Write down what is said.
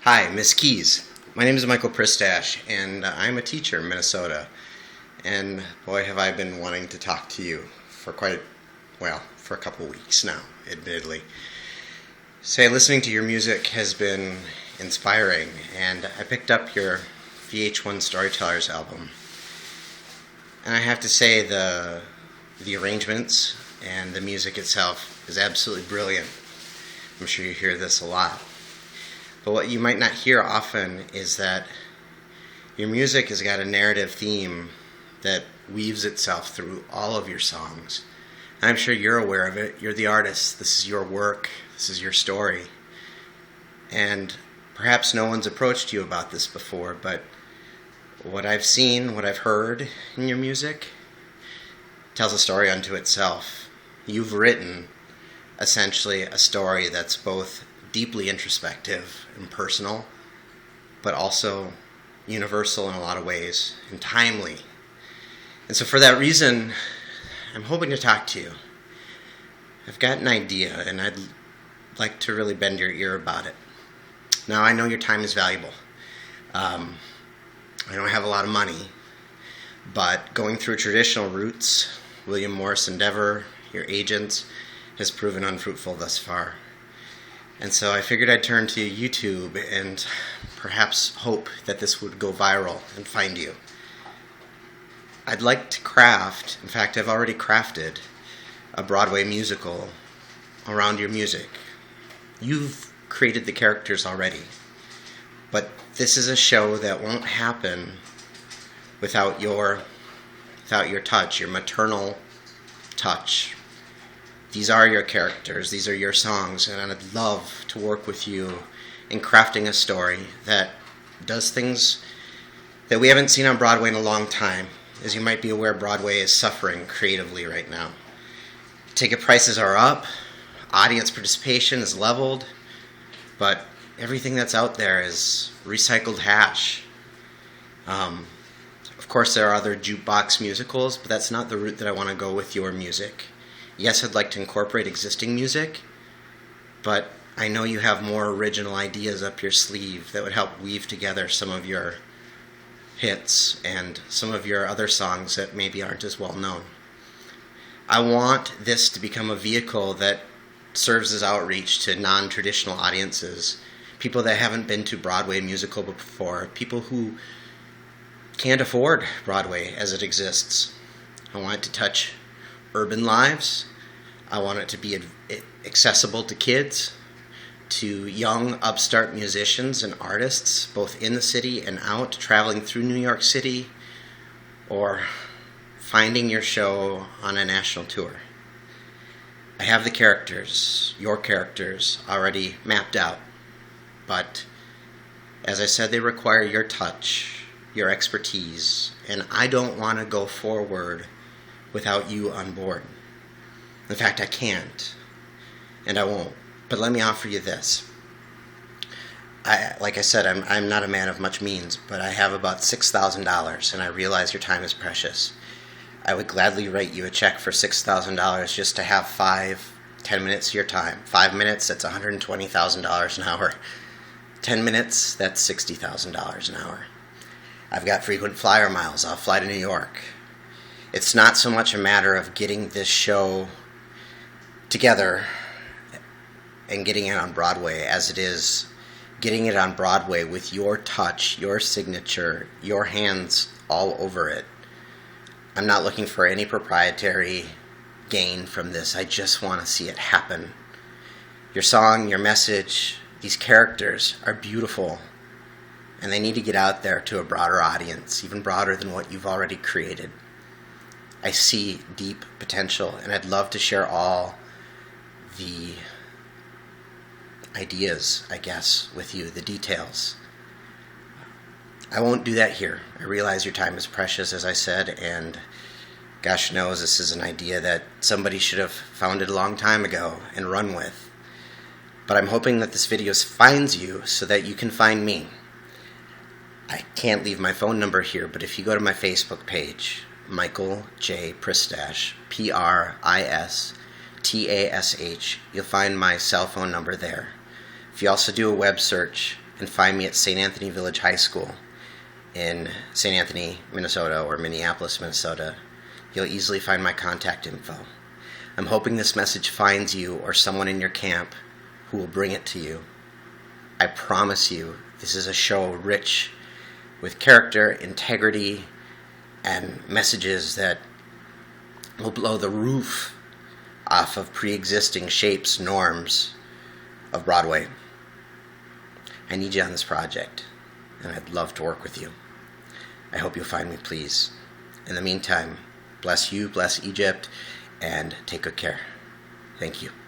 Hi, Miss Keys. My name is Michael Pristash, and I'm a teacher in Minnesota. And boy, have I been wanting to talk to you for for a couple weeks now, admittedly. Listening to your music has been inspiring, and I picked up your VH1 Storytellers album. And I have to say the arrangements and the music itself is absolutely brilliant. I'm sure you hear this a lot. But what you might not hear often is that your music has got a narrative theme that weaves itself through all of your songs. And I'm sure you're aware of it. You're the artist. This is your work. This is your story. And perhaps no one's approached you about this before, but what I've seen, what I've heard in your music tells a story unto itself. You've written essentially a story that's both deeply introspective and personal, but also universal in a lot of ways and timely. And so for that reason, I'm hoping to talk to you. I've got an idea, and I'd like to really bend your ear about it. Now, I know your time is valuable. I don't have a lot of money, but going through traditional routes, William Morris Endeavor, your agent, has proven unfruitful thus far. And so I figured I'd turn to YouTube and perhaps hope that this would go viral and find you. I'd like to craft, in fact, I've already crafted a Broadway musical around your music. You've created the characters already, but this is a show that won't happen without your touch, your maternal touch. These are your characters, these are your songs, and I'd love to work with you in crafting a story that does things that we haven't seen on Broadway in a long time. As you might be aware, Broadway is suffering creatively right now. Ticket prices are up, audience participation is leveled, but everything that's out there is recycled hash. Of course, there are other jukebox musicals, but that's not the route that I want to go with your music. Yes, I'd like to incorporate existing music, but I know you have more original ideas up your sleeve that would help weave together some of your hits and some of your other songs that maybe aren't as well known. I want this to become a vehicle that serves as outreach to non-traditional audiences, people that haven't been to Broadway musical before, people who can't afford Broadway as it exists. I want it to touch urban lives. I want it to be accessible to kids, to young upstart musicians and artists, both in the city and out, traveling through New York City, or finding your show on a national tour. I have the characters, your characters, already mapped out, but as I said, they require your touch, your expertise, and I don't want to go forward without you on board. In fact, I can't, and I won't. But let me offer you this. Like I said, I'm not a man of much means, but I have about $6,000, and I realize your time is precious. I would gladly write you a check for $6,000 just to have 10 minutes of your time. 5 minutes, that's $120,000 an hour. 10 minutes, that's $60,000 an hour. I've got frequent flyer miles. I'll fly to New York. It's not so much a matter of getting this show together and getting it on Broadway as it is getting it on Broadway with your touch, your signature, your hands all over it. I'm not looking for any proprietary gain from this. I just want to see it happen. Your song, your message, these characters are beautiful, and they need to get out there to a broader audience, even broader than what you've already created. I see deep potential, and I'd love to share all the ideas, I guess, with you, the details. I won't do that here. I realize your time is precious, as I said, and gosh knows this is an idea that somebody should have founded a long time ago and run with. But I'm hoping that this video finds you so that you can find me. I can't leave my phone number here, but if you go to my Facebook page, Michael J. Pristash, Pristash, you'll find my cell phone number there. If you also do a web search and find me at St. Anthony Village High School in St. Anthony, Minnesota, or Minneapolis, Minnesota, you'll easily find my contact info. I'm hoping this message finds you or someone in your camp who will bring it to you. I promise you, this is a show rich with character, integrity, and messages that will blow the roof off of pre-existing shapes, norms of Broadway. I need you on this project, and I'd love to work with you. I hope you'll find me, please. In the meantime, bless you, bless Egypt, and take good care. Thank you.